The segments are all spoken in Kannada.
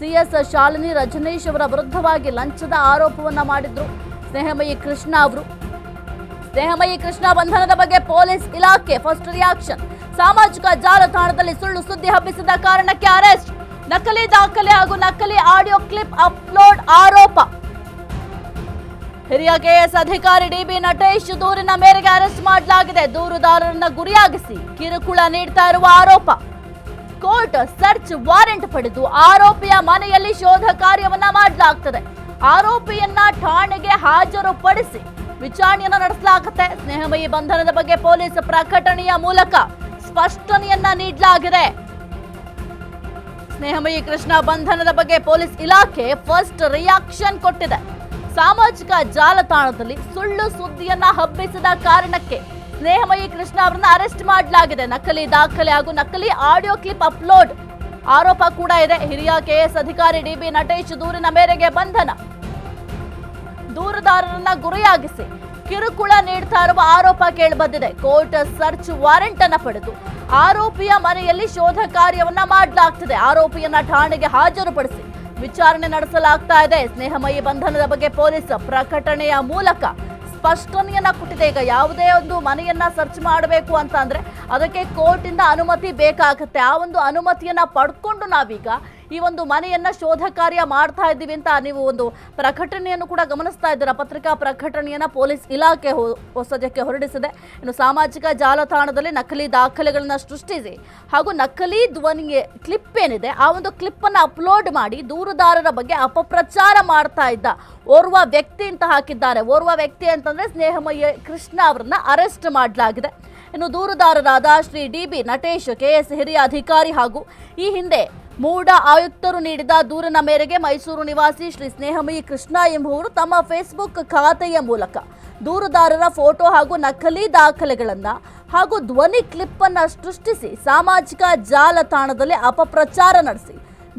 ಸಿಎಸ್ ಶಾಲಿನಿ ರಜನೀಶ್ ಅವರ ವಿರುದ್ಧವಾಗಿ ಲಂಚದ ಆರೋಪವನ್ನ ಮಾಡಿದ್ರು ಸ್ನೇಹಮಯಿ ಕೃಷ್ಣ ಅವರು. ಸ್ನೇಹಮಯಿ ಕೃಷ್ಣ ಬಂಧನದ ಬಗ್ಗೆ ಪೊಲೀಸ್ ಇಲಾಖೆ ಫಸ್ಟ್ ರಿಯಾಕ್ಷನ್. ಸಾಮಾಜಿಕ ಜಾಲತಾಣದಲ್ಲಿ ಸುಳ್ಳು ಸುದ್ದಿ ಹಬ್ಬಿಸಿದ ಕಾರಣಕ್ಕೆ ಅರೆಸ್ಟ್. ನಕಲಿ ದಾಖಲೆ ಹಾಗೂ ನಕಲಿ ಆಡಿಯೋ ಕ್ಲಿಪ್ ಅಪ್ಲೋಡ್ ಆರೋಪ. ಹಿರಿಯ ಕೆಎಸ್ ಅಧಿಕಾರಿ ಡಿಬಿ ನಟೇಶ್ ದೂರಿನ ಮೇರೆಗೆ ಅರೆಸ್ಟ್ ಮಾಡಲಾಗಿದೆ. ದೂರುದಾರರನ್ನ ಗುರಿಯಾಗಿಸಿ ಕಿರುಕುಳ ನೀಡ್ತಾ ಇರುವ ಆರೋಪ. ಕೋರ್ಟ್ ಸರ್ಚ್ ವಾರೆಂಟ್ ಪಡೆದು ಆರೋಪಿಯ ಮನೆಯಲ್ಲಿ ಶೋಧ ಕಾರ್ಯವನ್ನ ಮಾಡಲಾಗ್ತದೆ. ಆರೋಪಿಯನ್ನ ಠಾಣೆಗೆ ಹಾಜರುಪಡಿಸಿ ವಿಚಾರಣೆಯನ್ನ ನಡೆಸಲಾಗುತ್ತೆ. ಸ್ನೇಹಮಯಿ ಬಂಧನದ ಬಗ್ಗೆ ಪೊಲೀಸ್ ಪ್ರಕಟಣೆಯ ಮೂಲಕ ಸ್ಪಷ್ಟನೆಯನ್ನ ನೀಡಲಾಗಿದೆ. ಸ್ನೇಹಮಯಿ ಕೃಷ್ಣ ಬಂಧನದ ಬಗ್ಗೆ ಪೊಲೀಸ್ ಇಲಾಖೆ ಫಸ್ಟ್ ರಿಯಾಕ್ಷನ್ ಕೊಟ್ಟಿದೆ. ಸಾಮಾಜಿಕ ಜಾಲತಾಣದಲ್ಲಿ ಸುಳ್ಳು ಸುದ್ದಿಯನ್ನ ಹಬ್ಬಿಸಿದ ಕಾರಣಕ್ಕೆ ಸ್ನೇಹಮಯಿ ಕೃಷ್ಣ ಅವರನ್ನ ಅರೆಸ್ಟ್ ಮಾಡಲಾಗಿದೆ. ನಕಲಿ ದಾಖಲೆ ಹಾಗೂ ನಕಲಿ ಆಡಿಯೋ ಕ್ಲಿಪ್ ಅಪ್ಲೋಡ್ ಆರೋಪ ಕೂಡ ಇದೆ. ಹಿರಿಯ ಕೆಎಸ್ ಅಧಿಕಾರಿ ಡಿಬಿ ನಟೇಶ್ ದೂರಿನ ಮೇರೆಗೆ ಬಂಧನ. ದೂರುದಾರರನ್ನ ಗುರಿಯಾಗಿಸಿ ಕಿರುಕುಳ ನೀಡ್ತಾ ಇರುವ ಆರೋಪ ಕೇಳಿಬಂದಿದೆ. ಕೋರ್ಟ್ ಸರ್ಚ್ ವಾರೆಂಟ್ ಅನ್ನ ಪಡೆದು ಆರೋಪಿಯ ಮನೆಯಲ್ಲಿ ಶೋಧ ಕಾರ್ಯವನ್ನ ಮಾಡಲಾಗ್ತಿದೆ. ಆರೋಪಿಯನ್ನ ಠಾಣೆಗೆ ಹಾಜರುಪಡಿಸಿ ವಿಚಾರಣೆ ನಡೆಸಲಾಗ್ತಾ ಇದೆ. ಸ್ನೇಹಮಯಿ ಬಂಧನದ ಬಗ್ಗೆ ಪೊಲೀಸ್ ಪ್ರಕಟಣೆಯ ಮೂಲಕ ಸ್ಪಷ್ಟನೆಯನ್ನ ಕೊಟ್ಟಿದೆ. ಈಗ ಯಾವುದೇ ಒಂದು ಮನೆಯನ್ನ ಸರ್ಚ್ ಮಾಡಬೇಕು ಅಂತ ಅಂದ್ರೆ ಅದಕ್ಕೆ ಕೋರ್ಟ್ ಇಂದ ಅನುಮತಿ ಬೇಕಾಗುತ್ತೆ. ಆ ಒಂದು ಅನುಮತಿಯನ್ನ ಪಡ್ಕೊಂಡು ನಾವೀಗ ಈ ಒಂದು ಮನೆಯನ್ನ ಶೋಧ ಕಾರ್ಯ ಮಾಡ್ತಾ ಇದ್ದೀವಿ ಅಂತ ನೀವು ಒಂದು ಪ್ರಕಟಣೆಯನ್ನು ಕೂಡ ಗಮನಿಸ್ತಾ ಇದ್ದೀರಾ. ಪತ್ರಿಕಾ ಪ್ರಕಟಣೆಯನ್ನ ಪೊಲೀಸ್ ಇಲಾಖೆ ಸದ್ಯಕ್ಕೆ ಹೊರಡಿಸಿದೆ. ಇನ್ನು ಸಾಮಾಜಿಕ ಜಾಲತಾಣದಲ್ಲಿ ನಕಲಿ ದಾಖಲೆಗಳನ್ನ ಸೃಷ್ಟಿಸಿ ಹಾಗೂ ನಕಲಿ ಧ್ವನಿ ಕ್ಲಿಪ್ ಏನಿದೆ ಆ ಒಂದು ಕ್ಲಿಪ್ ಅನ್ನ ಅಪ್ಲೋಡ್ ಮಾಡಿ ದೂರುದಾರರ ಬಗ್ಗೆ ಅಪಪ್ರಚಾರ ಮಾಡ್ತಾ ಇದ್ದ ಓರ್ವ ವ್ಯಕ್ತಿ ಅಂತ ಹಾಕಿದ್ದಾರೆ. ಓರ್ವ ವ್ಯಕ್ತಿ ಅಂತಂದ್ರೆ ಸ್ನೇಹಮಯಿ ಕೃಷ್ಣ ಅವರನ್ನ ಅರೆಸ್ಟ್ ಮಾಡಲಾಗಿದೆ. ಇನ್ನು ದೂರುದಾರರಾದ ಶ್ರೀ ಡಿಬಿ ನಟೇಶ್ ಕೆಎಸ್ ಹಿರಿಯ ಅಧಿಕಾರಿ ಹಾಗೂ ಈ ಹಿಂದೆ ಮೂಡ ಆಯುಕ್ತರು ನೀಡಿದ ದೂರಿನ ಮೇರೆಗೆ ಮೈಸೂರು ನಿವಾಸಿ ಶ್ರೀ ಸ್ನೇಹಮಯಿ ಕೃಷ್ಣ ಎಂಬುವರು ತಮ್ಮ ಫೇಸ್ಬುಕ್ ಖಾತೆಯ ಮೂಲಕ ದೂರುದಾರರ ಫೋಟೋ ಹಾಗೂ ನಕಲಿ ದಾಖಲೆಗಳನ್ನ ಹಾಗೂ ಧ್ವನಿ ಕ್ಲಿಪ್ ಅನ್ನ ಸೃಷ್ಟಿಸಿ ಸಾಮಾಜಿಕ ಜಾಲತಾಣದಲ್ಲಿ ಅಪಪ್ರಚಾರ ನಡೆಸಿ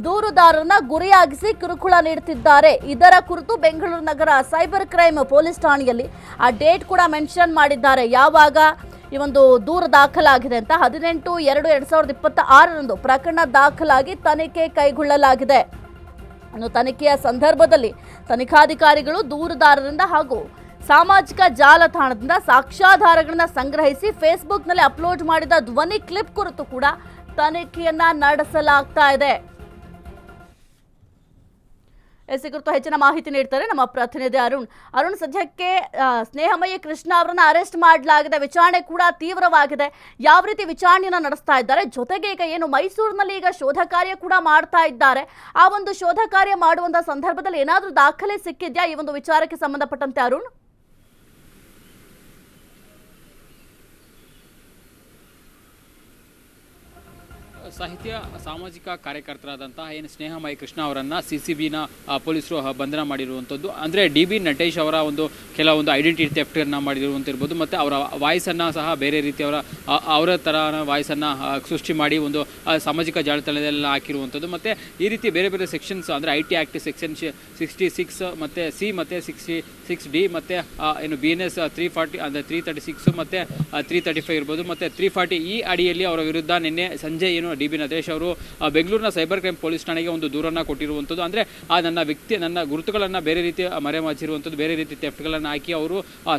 ದೂರುದಾರರನ್ನ ಗುರಿಯಾಗಿಸಿ ಕಿರುಕುಳ ನೀಡುತ್ತಿದ್ದಾರೆ. ಇದರ ಕುರಿತು ಬೆಂಗಳೂರು ನಗರ ಸೈಬರ್ ಕ್ರೈಮ್ ಪೊಲೀಸ್ ಠಾಣೆಯಲ್ಲಿ ಆ ಡೇಟ್ ಕೂಡ ಮೆನ್ಷನ್ ಮಾಡಿದ್ದಾರೆ. ಯಾವಾಗ ಈ ಒಂದು ದೂರು ದಾಖಲಾಗಿದೆ ಅಂತ 18/2/2026 ಪ್ರಕರಣ ದಾಖಲಾಗಿ ತನಿಖೆ ಕೈಗೊಳ್ಳಲಾಗಿದೆ. ಇನ್ನು ತನಿಖೆಯ ಸಂದರ್ಭದಲ್ಲಿ ತನಿಖಾಧಿಕಾರಿಗಳು ದೂರುದಾರರಿಂದ ಹಾಗೂ ಸಾಮಾಜಿಕ ಜಾಲತಾಣದಿಂದ ಸಾಕ್ಷ್ಯಾಧಾರಗಳನ್ನ ಸಂಗ್ರಹಿಸಿ ಫೇಸ್ಬುಕ್ನಲ್ಲಿ ಅಪ್ಲೋಡ್ ಮಾಡಿದ ಧ್ವನಿ ಕ್ಲಿಪ್ ಕುರಿತು ಕೂಡ ತನಿಖೆಯನ್ನ ನಡೆಸಲಾಗ್ತಾ ಇದೆ. ಈ ಕುರಿತು ಹೆಚ್ಚಿನ ಮಾಹಿತಿ ನೀಡ್ತಾರೆ ನಮ್ಮ ಪ್ರತಿನಿಧಿ ಅರುಣ್. ಸದ್ಯಕ್ಕೆ ಸ್ನೇಹಮಯಿ ಕೃಷ್ಣ ಅವರನ್ನ ಅರೆಸ್ಟ್ ಮಾಡಲಾಗಿದೆ. ವಿಚಾರಣೆ ಕೂಡ ತೀವ್ರವಾಗಿದೆ. ಯಾವ ರೀತಿ ವಿಚಾರಣೆಯನ್ನ ನಡೆಸ್ತಾ ಇದ್ದಾರೆ, ಜೊತೆಗೆ ಈಗ ಏನು ಮೈಸೂರಿನಲ್ಲಿ ಈಗ ಶೋಧ ಕಾರ್ಯ ಕೂಡ ಮಾಡ್ತಾ ಇದ್ದಾರೆ, ಆ ಒಂದು ಶೋಧ ಕಾರ್ಯ ಮಾಡುವಂತಹ ಸಂದರ್ಭದಲ್ಲಿ ಏನಾದರೂ ದಾಖಲೆ ಸಿಕ್ಕಿದ್ಯಾ ಈ ಒಂದು ವಿಚಾರಕ್ಕೆ ಸಂಬಂಧಪಟ್ಟಂತೆ ಅರುಣ್? ಸಾಹಿತ್ಯ ಸಾಮಾಜಿಕ ಕಾರ್ಯಕರ್ತರಾದಂತಹ ಏನು ಸ್ನೇಹಮಯಿ ಕೃಷ್ಣ ಅವರನ್ನು CCBನ ಪೊಲೀಸರು ಬಂಧನ ಮಾಡಿರುವಂಥದ್ದು. ಅಂದರೆ DB ನಟೇಶ್ ಅವರ ಒಂದು ಕೆಲವೊಂದು ಐಡೆಂಟಿಟಿ ಥೆಫ್ಟನ್ನು ಮಾಡಿರುವಂತಿರ್ಬೋದು, ಮತ್ತು ಅವರ ವಾಯ್ಸನ್ನು ಸಹ ಬೇರೆ ರೀತಿಯವರ ಅವರ ಥರ ವಾಯ್ಸನ್ನು ಸೃಷ್ಟಿ ಮಾಡಿ ಒಂದು ಸಾಮಾಜಿಕ ಜಾಲತಾಣದಲ್ಲಿ ಹಾಕಿರುವಂಥದ್ದು. ಮತ್ತು ಈ ರೀತಿ ಬೇರೆ ಬೇರೆ ಸೆಕ್ಷನ್ಸ್ ಅಂದರೆ IT ಆ್ಯಕ್ಟ್ ಸೆಕ್ಷನ್ 66 ಮತ್ತು C ಮತ್ತು 66D ಮತ್ತು ಏನು BNS 340 ಅಂದರೆ 336 ಮತ್ತು 335 ಇರ್ಬೋದು, ಮತ್ತು 340 ಈ ಅಡಿಯಲ್ಲಿ ಅವರ ವಿರುದ್ಧ ನಿನ್ನೆ ಸಂಜೆ ಏನು DB ನಟೇಶ್ ಅವರು ಬೆಂಗಳೂರಿನ ಸೈಬರ್ ಕ್ರೈಮ್ ಪೊಲೀಸ್ ಠಾಣೆಗೆ ಒಂದು ದೂರನ್ನು ಕೊಟ್ಟಿರುವಂಥದ್ದು. ಅಂದರೆ ನನ್ನ ಗುರುತುಗಳನ್ನು ಬೇರೆ ರೀತಿ ಮರೆಮಾಚಿರುವಂಥದ್ದು, ಬೇರೆ ರೀತಿ ಥೆಫ್ಟ್ಗಳನ್ನು ಹಾಕಿ ಅವರು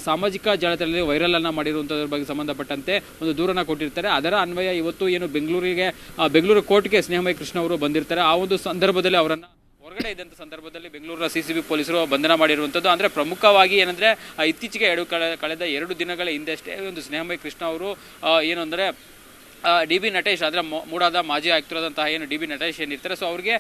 ಸಾಮಾಜಿಕ ಜಾಲತಾಣದಲ್ಲಿ ವೈರಲನ್ನು ಮಾಡಿರುವಂಥದ್ರ ಬಗ್ಗೆ ಸಂಬಂಧಪಟ್ಟಂತೆ ಒಂದು ದೂರನ್ನು ಕೊಟ್ಟಿರ್ತಾರೆ. ಅದರ ಅನ್ವಯ ಇವತ್ತು ಏನು ಬೆಂಗಳೂರು ಕೋರ್ಟ್ಗೆ ಸ್ನೇಹಮಯಿ ಕೃಷ್ಣ ಅವರು ಬಂದಿರ್ತಾರೆ. ಆ ಒಂದು ಸಂದರ್ಭದಲ್ಲಿ ಅವರನ್ನು ಹೊರಗಡೆ ಇದ್ದಂಥ ಸಂದರ್ಭದಲ್ಲಿ ಬೆಂಗಳೂರಿನ CCB ಪೊಲೀಸರು ಬಂಧನ ಮಾಡಿರುವಂಥದ್ದು. ಅಂದರೆ ಪ್ರಮುಖವಾಗಿ ಏನಂದರೆ ಇತ್ತೀಚೆಗೆ ಕಳೆದ 2 ದಿನಗಳ ಹಿಂದಷ್ಟೇ ಒಂದು ಸ್ನೇಹಮಯಿ ಕೃಷ್ಣ ಅವರು ಏನು ಅಂದರೆ DB ನಟೇಶ್ ಅಂದರೆ ಮೂಡಾದ ಮಾಜಿ ಆಯುಕ್ತರಾದಂತಹ ಏನು DB ನಟೇಶ್ ಏನಿರ್ತಾರೆ, ಸೊ ಅವ್ರಿಗೆ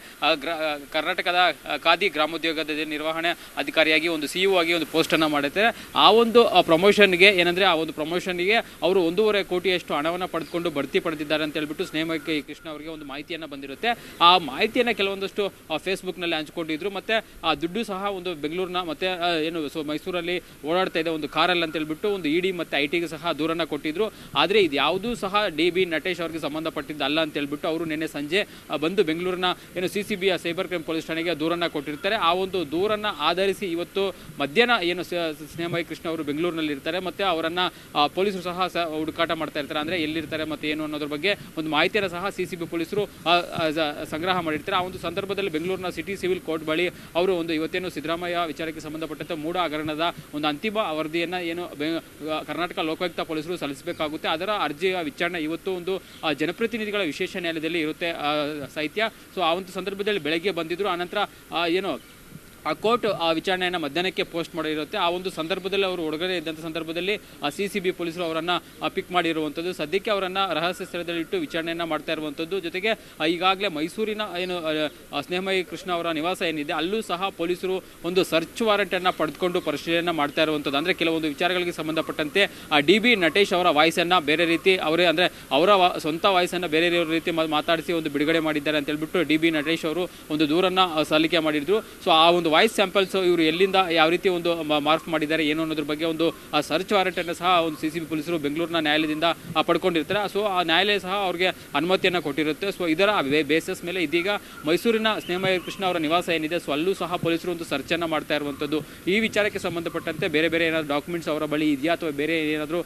ಕರ್ನಾಟಕದ ಖಾದಿ ಗ್ರಾಮೋದ್ಯೋಗದ ನಿರ್ವಹಣೆ ಅಧಿಕಾರಿಯಾಗಿ ಒಂದು CEO ಆಗಿ ಒಂದು ಪೋಸ್ಟನ್ನು ಮಾಡುತ್ತೆ. ಆ ಒಂದು ಪ್ರಮೋಷನ್ಗೆ ಏನಂದರೆ ಆ ಒಂದು ಪ್ರಮೋಷನ್ಗೆ ಅವರು 1.5 ಕೋಟಿಯಷ್ಟು ಹಣವನ್ನು ಪಡೆದುಕೊಂಡು ಬಡ್ತಿ ಪಡೆದಿದ್ದಾರೆ ಅಂತ ಹೇಳ್ಬಿಟ್ಟು ಸ್ನೇಹಮಯಿ ಕೃಷ್ಣ ಅವರಿಗೆ ಒಂದು ಮಾಹಿತಿಯನ್ನು ಬಂದಿರುತ್ತೆ. ಆ ಮಾಹಿತಿಯನ್ನು ಕೆಲವೊಂದಷ್ಟು ಫೇಸ್ಬುಕ್ನಲ್ಲಿ ಹಂಚ್ಕೊಂಡಿದ್ರು. ಮತ್ತು ಆ ದುಡ್ಡು ಸಹ ಒಂದು ಬೆಂಗಳೂರಿನ ಮತ್ತು ಏನು ಮೈಸೂರಲ್ಲಿ ಓಡಾಡ್ತಾ ಇದೆ ಒಂದು ಕಾರಲ್ಲಿ ಅಂತ ಹೇಳ್ಬಿಟ್ಟು ಒಂದು ED ಮತ್ತು ITಗೆ ಸಹ ದೂರನ್ನು ಕೊಟ್ಟಿದ್ರು. ಆದರೆ ಇದು ಯಾವುದೂ ಸಹ DB ನಟೇಶ್ ಅವರಿಗೆ ಸಂಬಂಧಪಟ್ಟಿದ್ದಲ್ಲ ಅಂತ ಹೇಳ್ಬಿಟ್ಟು ಅವರು ನಿನ್ನೆ ಸಂಜೆ ಬಂದು ಬೆಂಗಳೂರಿನ ಏನು CCBಯ ಸೈಬರ್ ಕ್ರೈಮ್ ಪೊಲೀಸ್ ಠಾಣೆಗೆ ದೂರನ್ನು ಕೊಟ್ಟಿರ್ತಾರೆ. ಆ ಒಂದು ದೂರನ್ನು ಆಧರಿಸಿ ಇವತ್ತು ಮಧ್ಯಾಹ್ನ ಏನು ಸ್ನೇಹಮಯಿ ಕೃಷ್ಣ ಅವರು ಬೆಂಗಳೂರಿನಲ್ಲಿ ಇರ್ತಾರೆ ಮತ್ತು ಅವರನ್ನು ಪೊಲೀಸರು ಸಹ ಹುಡುಕಾಟ ಮಾಡ್ತಾ ಇರ್ತಾರೆ. ಅಂದರೆ ಎಲ್ಲಿರ್ತಾರೆ ಮತ್ತು ಏನು ಅನ್ನೋದ್ರ ಬಗ್ಗೆ ಒಂದು ಮಾಹಿತಿಯನ್ನು ಸಹ CCB ಪೊಲೀಸರು ಸಂಗ್ರಹ ಮಾಡಿರ್ತಾರೆ. ಆ ಒಂದು ಸಂದರ್ಭದಲ್ಲಿ ಬೆಂಗಳೂರಿನ ಸಿಟಿ ಸಿವಿಲ್ ಕೋರ್ಟ್ ಬಳಿ ಅವರು ಒಂದು ಇವತ್ತೇನು ಸಿದ್ದರಾಮಯ್ಯ ವಿಚಾರಕ್ಕೆ ಸಂಬಂಧಪಟ್ಟಂತೆ ಮೂಡ ಹಗರಣದ ಒಂದು ಅಂತಿಮ ವರದಿಯನ್ನು ಏನು ಕರ್ನಾಟಕ ಲೋಕಾಯುಕ್ತ ಪೊಲೀಸರು ಸಲ್ಲಿಸಬೇಕಾಗುತ್ತೆ. ಅದರ ಅರ್ಜಿಯ ವಿಚಾರಣೆ ಇವತ್ತು ಒಂದು ಜನಪ್ರತಿನಿಧಿಗಳ ವಿಶೇಷ ನ್ಯಾಯಾಲಯದಲ್ಲಿ ಇರುತ್ತೆ ಸಾಹಿತ್ಯ. ಸೊ ಆ ಒಂದು ಸಂದರ್ಭದಲ್ಲಿ ಬೆಳಗ್ಗೆ ಬಂದಿದ್ರು. ಆನಂತರ ಏನು ಆ ಕೋರ್ಟ್ ಆ ವಿಚಾರಣೆಯನ್ನು ಮಧ್ಯಾಹ್ನಕ್ಕೆ ಪೋಸ್ಟ್ ಮಾಡಿರುತ್ತೆ. ಆ ಒಂದು ಸಂದರ್ಭದಲ್ಲಿ ಅವರು ಹೊರಗಡೆ ಇದ್ದಂಥ ಸಂದರ್ಭದಲ್ಲಿ CCB ಪೊಲೀಸರು ಅವರನ್ನು ಪಿಕ್ ಮಾಡಿರುವಂಥದ್ದು. ಸದ್ಯಕ್ಕೆ ಅವರನ್ನು ರಹಸ್ಯ ಸ್ಥಳದಲ್ಲಿಟ್ಟು ವಿಚಾರಣೆಯನ್ನು ಮಾಡ್ತಾ ಇರುವಂಥದ್ದು. ಜೊತೆಗೆ ಈಗಾಗಲೇ ಮೈಸೂರಿನ ಏನು ಸ್ನೇಹಮಯಿ ಕೃಷ್ಣ ಅವರ ನಿವಾಸ ಏನಿದೆ ಅಲ್ಲೂ ಸಹ ಪೊಲೀಸರು ಒಂದು ಸರ್ಚ್ ವಾರೆಂಟನ್ನು ಪಡೆದುಕೊಂಡು ಪರಿಶೀಲನೆ ಮಾಡ್ತಾ ಇರುವಂಥದ್ದು. ಅಂದರೆ ಕೆಲವೊಂದು ವಿಚಾರಗಳಿಗೆ ಸಂಬಂಧಪಟ್ಟಂತೆ DB ನಟೇಶ್ ಅವರ ವಾಯ್ಸನ್ನು ಬೇರೆ ರೀತಿ ಅವರೇ ಅಂದರೆ ಅವರ ಸ್ವಂತ ವಾಯ್ಸನ್ನು ಬೇರೆ ರೀತಿ ಮಾತಾಡಿಸಿ ಒಂದು ಬಿಡುಗಡೆ ಮಾಡಿದ್ದಾರೆ ಅಂತ ಹೇಳ್ಬಿಟ್ಟು DB ನಟೇಶ್ ಅವರು ಒಂದು ದೂರನ್ನು ಸಲ್ಲಿಕೆ ಮಾಡಿದ್ರು. ಸೊ ಆ ಒಂದು ವಾಯ್ಸ್ ಸ್ಯಾಂಪಲ್ಸ್ ಇವರು ಎಲ್ಲಿಂದ ಯಾವ ರೀತಿ ಒಂದು ಮಾರ್ಕ್ ಮಾಡಿದ್ದಾರೆ ಏನು ಅನ್ನೋದ್ರ ಬಗ್ಗೆ ಒಂದು ಸರ್ಚ್ ವಾರೆಂಟನ್ನು ಸಹ ಒಂದು CCB ಪೊಲೀಸರು ಬೆಂಗಳೂರಿನ ನ್ಯಾಯಾಲಯದಿಂದ ಪಡ್ಕೊಂಡಿರ್ತಾರೆ. ಸೊ ಆ ನ್ಯಾಯಾಲಯ ಸಹ ಅವ್ರಿಗೆ ಅನುಮತಿಯನ್ನು ಕೊಟ್ಟಿರುತ್ತೆ. ಸೊ ಇದರ ಬೇಸಿಸ್ ಮೇಲೆ ಇದೀಗ ಮೈಸೂರಿನ ಸ್ನೇಹಮಯಿ ಕೃಷ್ಣ ಅವರ ನಿವಾಸ ಏನಿದೆ ಸೊ ಅಲ್ಲೂ ಸಹ ಪೊಲೀಸರು ಒಂದು ಸರ್ಚನ್ನು ಮಾಡ್ತಾ ಇರುವಂಥದ್ದು. ಈ ವಿಚಾರಕ್ಕೆ ಸಂಬಂಧಪಟ್ಟಂತೆ ಬೇರೆ ಬೇರೆ ಏನಾದರೂ ಡಾಕ್ಯುಮೆಂಟ್ಸ್ ಅವರ ಬಳಿ ಇದೆಯಾ ಅಥವಾ ಬೇರೆ ಏನಾದರೂ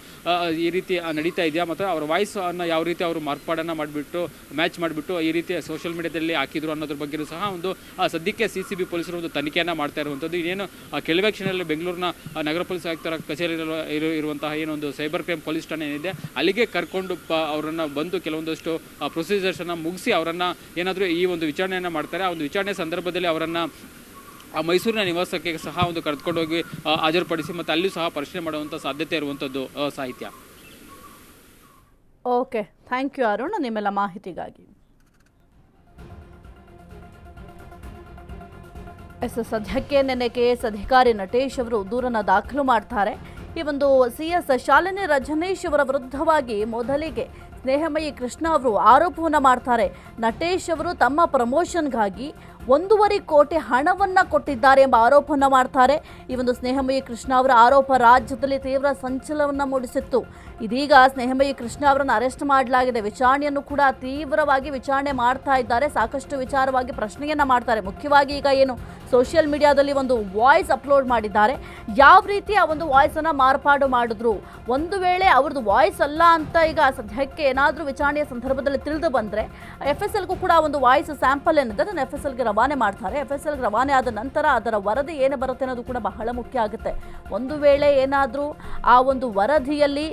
ಈ ರೀತಿ ನಡೀತಾ ಇದೆಯಾ ಮತ್ತು ಅವರ ವಾಯ್ಸ್ ಅನ್ನು ಯಾವ ರೀತಿ ಅವರು ಮಾರ್ಪಾಡನ್ನು ಮಾಡಿಬಿಟ್ಟು ಮ್ಯಾಚ್ ಮಾಡಿಬಿಟ್ಟು ಈ ರೀತಿ ಸೋಷಿಯಲ್ ಮೀಡಿಯಾದಲ್ಲಿ ಹಾಕಿದ್ರು ಅನ್ನೋದ್ರ ಬಗ್ಗೆ ಸಹ ಒಂದು ಸದ್ಯಕ್ಕೆ CCB ಪೊಲೀಸರು ಒಂದು ತನಿಖೆಯನ್ನು ಮಾಡ್ತಾ ಇರುವಂಥದ್ದು. ಇನ್ನೇನು ಕೆಲವೇ ಕ್ಷಣದಲ್ಲಿ ಬೆಂಗಳೂರಿನ ನಗರ ಪೊಲೀಸ್ ಆಯುಕ್ತರ ಕಚೇರಿ ಇರುವಂತಹ ಏನೊಂದು ಸೈಬರ್ ಕ್ರೈಮ್ ಪೊಲೀಸ್ ಠಾಣೆ ಏನಿದೆ ಅಲ್ಲಿಗೆ ಕರ್ಕೊಂಡು ಅವರನ್ನು ಬಂದು ಕೆಲವೊಂದಷ್ಟು ಪ್ರೊಸೀಜರ್ಸನ್ನು ಮುಗಿಸಿ ಅವರನ್ನು ಏನಾದರೂ ಈ ಒಂದು ವಿಚಾರಣೆಯನ್ನು ಮಾಡ್ತಾರೆ. ಆ ಒಂದು ವಿಚಾರಣೆ ಸಂದರ್ಭದಲ್ಲಿ ಅವರನ್ನು ಆ ಮೈಸೂರಿನ ನಿವಾಸಕ್ಕೆ ಸಹ ಒಂದು ಕರೆದುಕೊಂಡು ಹೋಗಿ ಹಾಜರುಪಡಿಸಿ ಮತ್ತು ಅಲ್ಲೂ ಸಹ ಪರಿಶೀಲನೆ ಮಾಡುವಂಥ ಸಾಧ್ಯತೆ ಇರುವಂಥದ್ದು ಸಾಹಿತ್ಯ. ಓಕೆ, ಥ್ಯಾಂಕ್ ಯು ಅರುಣ್ ನಿಮ್ಮೆಲ್ಲ ಮಾಹಿತಿಗಾಗಿ. ಸದ್ಯಕ್ಕೆ ನಿನ್ನೆ KS ಅಧಿಕಾರಿ ನಟೇಶ್ ಅವರು ದೂರನ್ನು ದಾಖಲು ಮಾಡ್ತಾರೆ. ಈ ಒಂದು CS ಶಾಲಿನಿ ರಜನೀಶ್ ಅವರ ವಿರುದ್ಧವಾಗಿ ಮೊದಲಿಗೆ ಸ್ನೇಹಮಯಿ ಕೃಷ್ಣ ಅವರು ಆರೋಪವನ್ನು ಮಾಡ್ತಾರೆ. ನಟೇಶ್ ಅವರು ತಮ್ಮ ಪ್ರಮೋಷನ್ಗಾಗಿ 1.5 ಕೋಟಿ ಹಣವನ್ನು ಕೊಟ್ಟಿದ್ದಾರೆ ಎಂಬ ಆರೋಪವನ್ನು ಮಾಡ್ತಾರೆ. ಈ ಒಂದು ಸ್ನೇಹಮಯಿ ಕೃಷ್ಣ ಅವರ ಆರೋಪ ರಾಜ್ಯದಲ್ಲಿ ತೀವ್ರ ಸಂಚಲನವನ್ನು ಮೂಡಿಸಿತ್ತು. ಇದೀಗ ಸ್ನೇಹಮಯಿ ಕೃಷ್ಣ ಅವರನ್ನು ಅರೆಸ್ಟ್ ಮಾಡಲಾಗಿದೆ. ವಿಚಾರಣೆಯನ್ನು ಕೂಡ ತೀವ್ರವಾಗಿ ವಿಚಾರಣೆ ಮಾಡ್ತಾ ಇದ್ದಾರೆ. ಸಾಕಷ್ಟು ವಿಚಾರವಾಗಿ ಪ್ರಶ್ನೆಯನ್ನು ಮಾಡ್ತಾರೆ. ಮುಖ್ಯವಾಗಿ ಈಗ ಏನು ಸೋಷಿಯಲ್ ಮೀಡಿಯಾದಲ್ಲಿ ಒಂದು ವಾಯ್ಸ್ ಅಪ್ಲೋಡ್ ಮಾಡಿದ್ದಾರೆ. ಯಾವ ರೀತಿ ಆ ಒಂದು ವಾಯ್ಸನ್ನು ಮಾರ್ಪಾಡು ಮಾಡಿದ್ರು, ಒಂದು ವೇಳೆ ಅವ್ರದ್ದು ವಾಯ್ಸ್ ಅಲ್ಲ ಅಂತ ಈಗ ಸದ್ಯಕ್ಕೆ ಏನಾದರೂ ವಿಚಾರಣೆಯ ಸಂದರ್ಭದಲ್ಲಿ ತಿಳಿದು ಬಂದರೆ FSLಗೂ ಕೂಡ ಒಂದು ವಾಯ್ಸ್ ಸ್ಯಾಂಪಲ್ ಏನಿದೆ ಅದನ್ನು FSLಗೆ ರವಾನೆ ಮಾಡ್ತಾರೆ. FSLಗೆ ರವಾನೆ ಆದ ನಂತರ ಅದರ ವರದಿ ಏನು ಬರುತ್ತೆ ಅನ್ನೋದು ಕೂಡ ಬಹಳ ಮುಖ್ಯ ಆಗುತ್ತೆ. ಒಂದು ವೇಳೆ ಏನಾದರೂ ಆ ಒಂದು ವರದಿಯಲ್ಲಿ